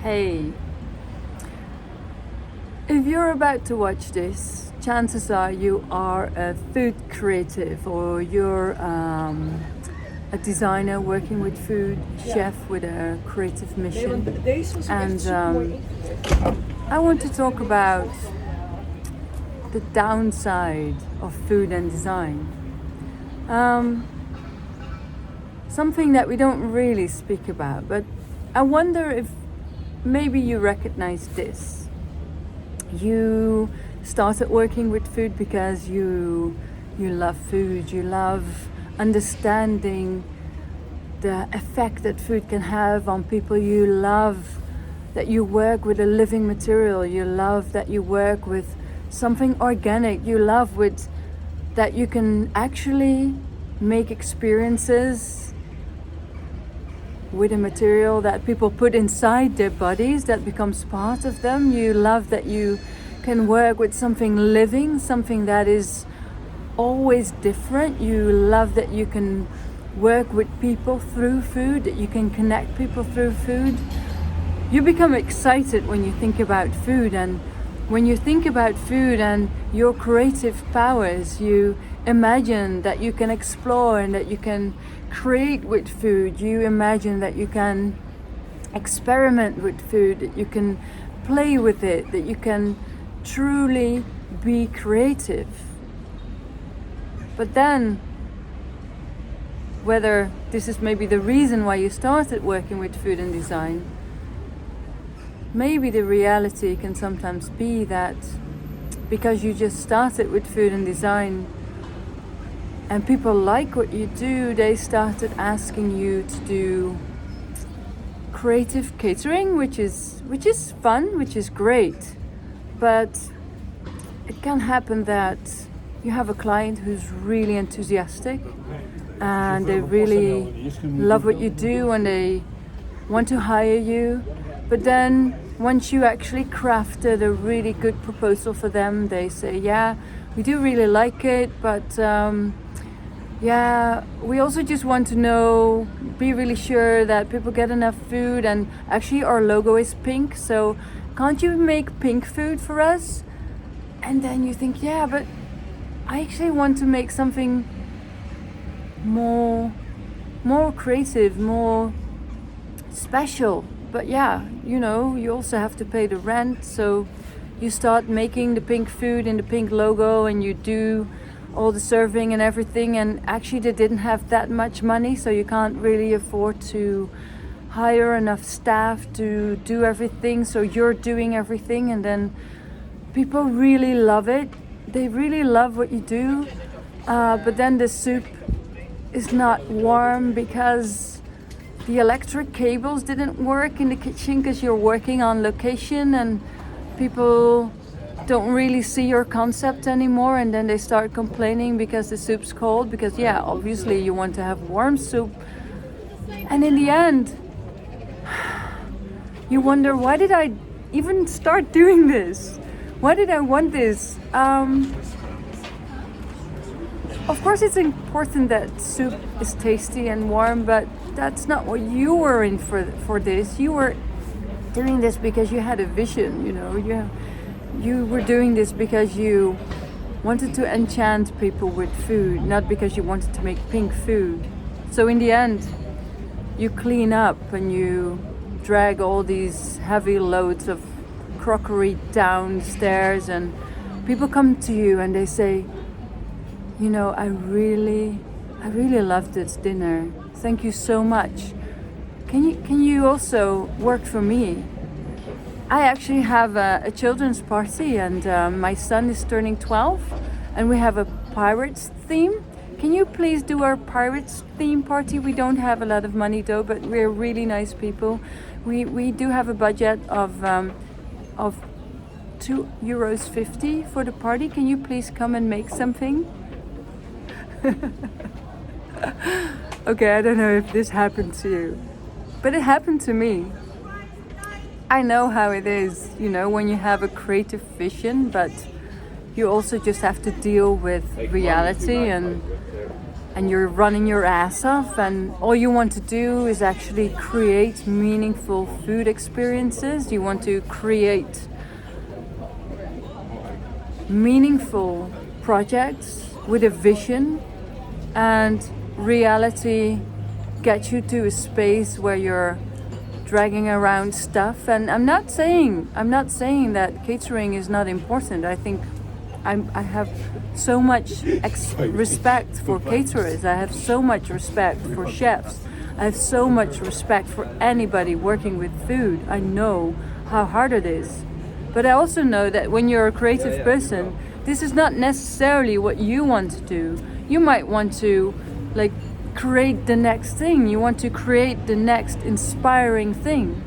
Hey, if you're about to watch this, chances are you are a food creative or you're a designer working with food, chef with a creative mission. And I want to talk about the downside of food and design. Something that we don't really speak about, but I wonder if maybe you recognize this. You started working with food because you love food, you love understanding the effect that food can have on people. You love that you work with a living material, you love that you work with something organic, you love with that you can actually make experiences with a material that people put inside their bodies that becomes part of them. You love that you can work with something living, something that is always different. You love that you can work with people through food, that you can connect people through food. You become excited when you think about food, and when you think about food and your creative powers, you imagine that you can explore and that you can create with food. You imagine that you can experiment with food, that you can play with it, that you can truly be creative. But then, whether this is maybe the reason why you started working with food and design, maybe the reality can sometimes be that because you just started with food and design and people like what you do, they started asking you to do creative catering, which is fun, which is great. But it can happen that you have a client who's really enthusiastic and they really love what you do and they want to hire you. But then once you actually crafted a really good proposal for them, they say, yeah, we do really like it, but yeah, we also just want to know, be really sure that people get enough food, and actually our logo is pink, so can't you make pink food for us? And then you think, yeah, but I actually want to make something more creative, more special. But yeah, you also have to pay the rent, so you start making the pink food and the pink logo and you do all the serving and everything, and actually they didn't have that much money, so you can't really afford to hire enough staff to do everything, so you're doing everything, and then people really love it. They really love what you do, but then the soup is not warm because the electric cables didn't work in the kitchen because you're working on location and people don't really see your concept anymore, and then they start complaining because the soup's cold, because yeah, obviously you want to have warm soup. And in the end, you wonder, why did I even start doing this? Why did I want this? Of course it's important that soup is tasty and warm, but that's not what you were in for this. You were doing this because you had a vision, you were doing this because you wanted to enchant people with food, not because you wanted to make pink food. So in the end, you clean up and you drag all these heavy loads of crockery downstairs, and people come to you and they say, I really love this dinner. Thank you so much. Can you also work for me? I actually have a children's party, and my son is turning 12, and we have a pirates theme. Can you please do our pirates theme party? We don't have a lot of money though, but we're really nice people. We do have a budget of €2.50 for the party. Can you please come and make something? Okay, I don't know if this happened to you, but it happened to me. I know how it is, when you have a creative vision, but you also just have to deal with reality, and and you're running your ass off, and all you want to do is actually create meaningful food experiences. You want to create meaningful projects with a vision, and reality gets you to a space where you're dragging around stuff. And I'm not saying that catering is not important. I think I have so much respect for caterers. I have so much respect for chefs. I have so much respect for anybody working with food. I know how hard it is. But I also know that when you're a creative person, this is not necessarily what you want to do. You might want to create the next thing. You want to create the next inspiring thing.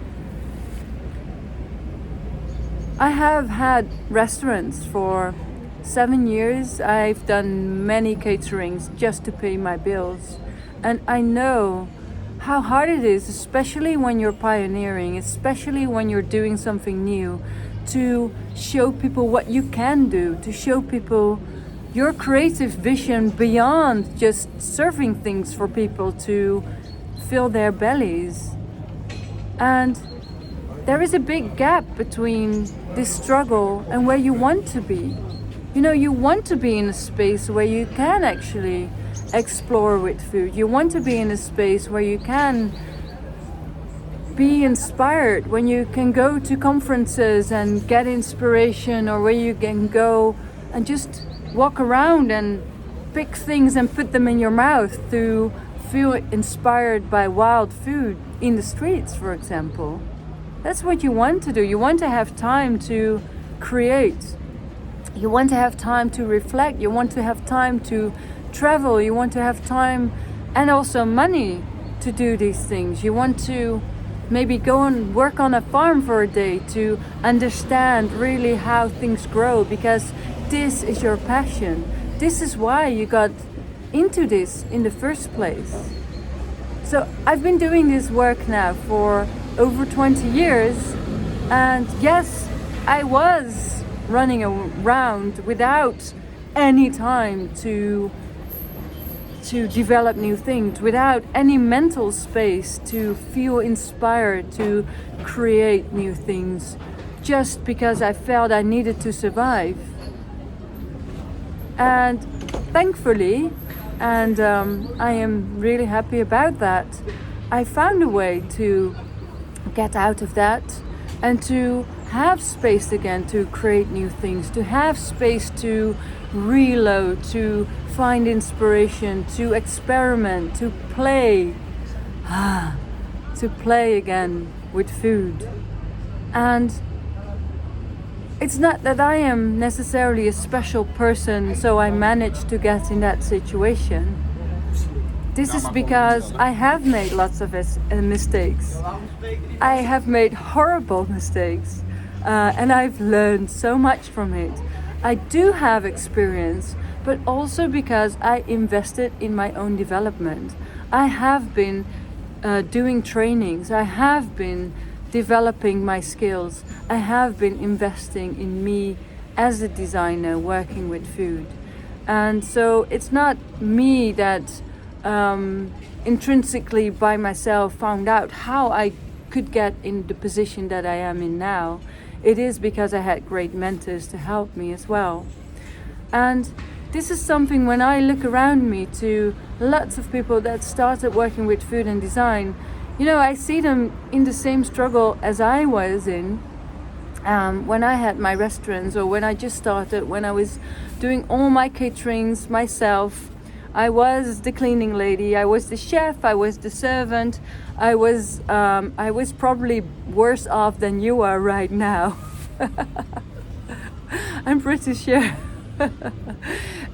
I have had restaurants for 7 years. I've done many caterings just to pay my bills. And I know how hard it is, especially when you're pioneering, especially when you're doing something new, to show people what you can do, to show people your creative vision beyond just serving things for people to fill their bellies. And there is a big gap between this struggle and where you want to be. You know, you want to be in a space where you can actually explore with food. You want to be in a space where you can be inspired, when you can go to conferences and get inspiration, or where you can go and just walk around and pick things and put them in your mouth to feel inspired by wild food in the streets, for example. That's what you want to do. You want to have time to create. You want to have time to reflect. You want to have time to travel. You want to have time and also money to do these things. You want to maybe go and work on a farm for a day to understand really how things grow, because this is your passion. This is why you got into this in the first place. So I've been doing this work now for over 20 years, and yes, I was running around without any time to develop new things, without any mental space to feel inspired to create new things, just because I felt I needed to survive. And thankfully, and I am really happy about that, I found a way to get out of that and to have space again to create new things, to have space to reload, to find inspiration, to experiment, to play again with food. And it's not that I am necessarily a special person, so I managed to get in that situation. This is because I have made lots of mistakes. I have made horrible mistakes, and I've learned so much from it. I do have experience, but also because I invested in my own development. I have been doing trainings. I have been developing my skills. I have been investing in me as a designer working with food. And so it's not me that intrinsically by myself found out how I could get in the position that I am in now. It is because I had great mentors to help me as well. And this is something, when I look around me to lots of people that started working with food and design, you know, I see them in the same struggle as I was in when I had my restaurants, or when I just started, when I was doing all my caterings myself. I was the cleaning lady, I was the chef, I was the servant. I was probably worse off than you are right now. I'm pretty sure.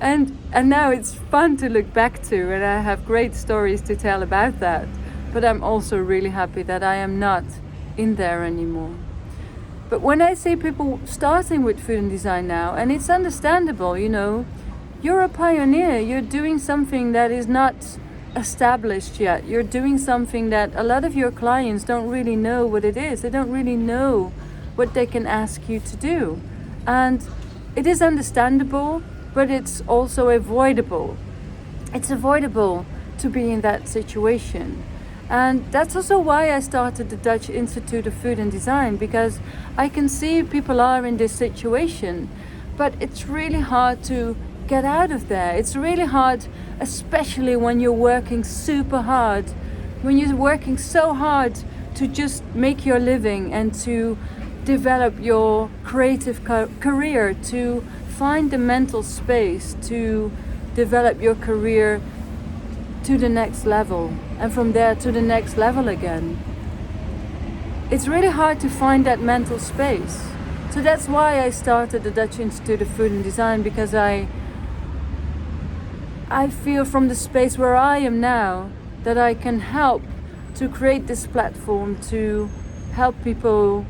and now it's fun to look back to, and I have great stories to tell about that. But I'm also really happy that I am not in there anymore. But when I see people starting with food and design now, and it's understandable, you know, you're a pioneer, you're doing something that is not established yet. You're doing something that a lot of your clients don't really know what it is. They don't really know what they can ask you to do. And it is understandable, but it's also avoidable. it's avoidable to be in that situation. And that's also why I started the Dutch Institute of Food and Design, because I can see people are in this situation, but it's really hard to get out of there. It's really hard, especially when you're working super hard, when you're working so hard to just make your living and to develop your creative career, to find the mental space to develop your career to the next level, and from there to the next level again. It's really hard to find that mental space. So that's why I started the Dutch Institute of Food and Design, because I feel from the space where I am now that I can help to create this platform to help people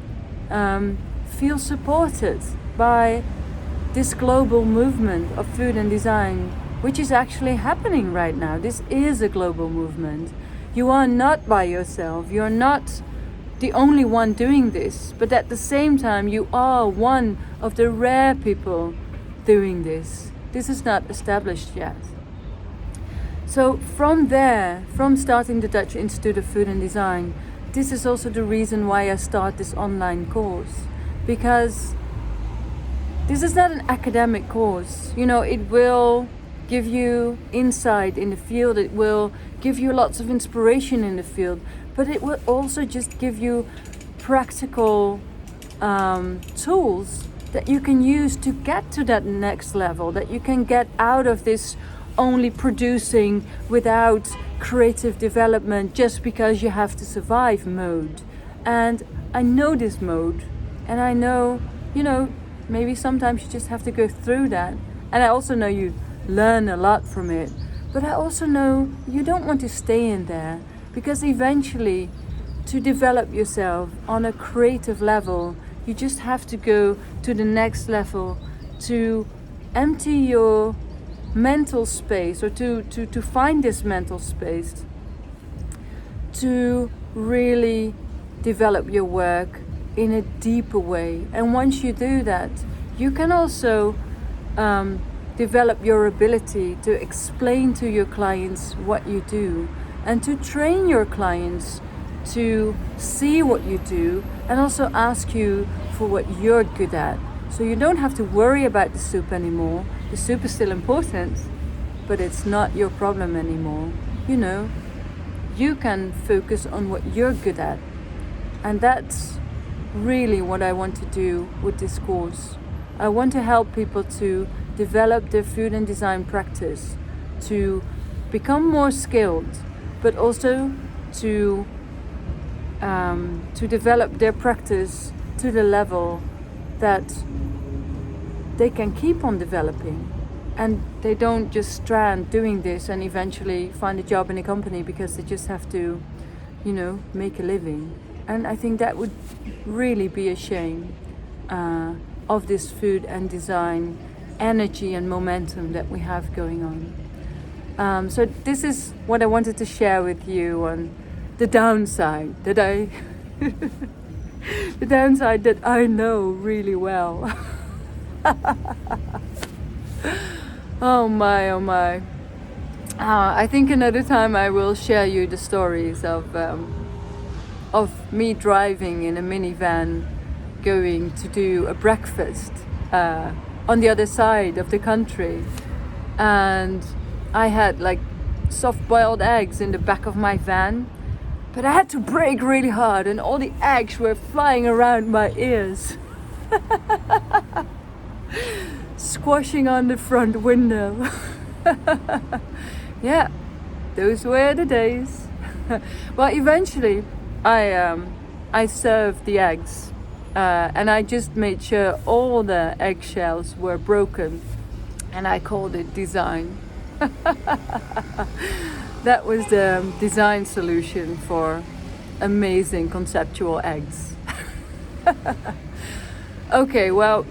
feel supported by this global movement of food and design, which is actually happening right now. This is a global movement. You are not by yourself. You're not the only one doing this, but at the same time you are one of the rare people doing this. This is not established yet. So from there, from starting the Dutch Institute of Food and Design, this is also the reason why I start this online course, because this is not an academic course. You know, it will give you insight in the field, it will give you lots of inspiration in the field, but it will also just give you practical tools that you can use to get to that next level, that you can get out of this only producing without creative development just because you have to survive mode. And I know this mode, and I know, you know, maybe sometimes you just have to go through that. And I also know you learn a lot from it, but I also know you don't want to stay in there, because eventually to develop yourself on a creative level, you just have to go to the next level, to empty your mental space, or to find this mental space to really develop your work in a deeper way. And once you do that, you can also develop your ability to explain to your clients what you do, and to train your clients to see what you do and also ask you for what you're good at. So you don't have to worry about the soup anymore. The soup is still important, but it's not your problem anymore. You know, you can focus on what you're good at. And that's really what I want to do with this course. I want to help people to develop their food and design practice, to become more skilled, but also to develop their practice to the level that they can keep on developing, and they don't just strand doing this and eventually find a job in a company because they just have to, you know, make a living. And I think that would really be a shame of this food and design energy and momentum that we have going on. So this is what I wanted to share with you on the downside that the downside that I know really well. Oh my, oh my. I think another time I will share you the stories of me driving in a minivan going to do a breakfast on the other side of the country, and I had like soft-boiled eggs in the back of my van, but I had to brake really hard and all the eggs were flying around my ears. Squashing on the front window. Yeah, those were the days. Well, eventually I served the eggs, and I just made sure all the eggshells were broken, and I called it design. That was the design solution for amazing conceptual eggs. Okay, well,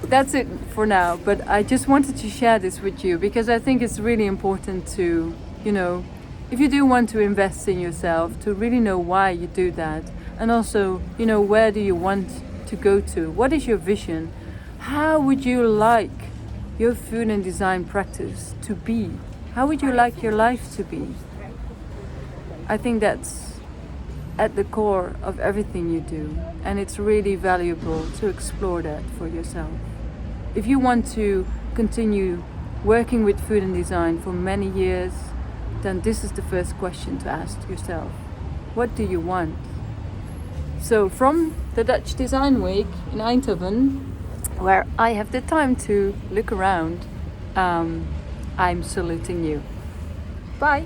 that's it for now, but I just wanted to share this with you because I think it's really important to, you know, if you do want to invest in yourself, to really know why you do that, and also, you know, where do you want to go to? What is your vision? How would you like your food and design practice to be? How would you like your life to be? I think that's at the core of everything you do, and it's really valuable to explore that for yourself. If you want to continue working with food and design for many years, then this is the first question to ask yourself. What do you want? So from the Dutch Design Week in Eindhoven, where I have the time to look around, I'm saluting you. Bye!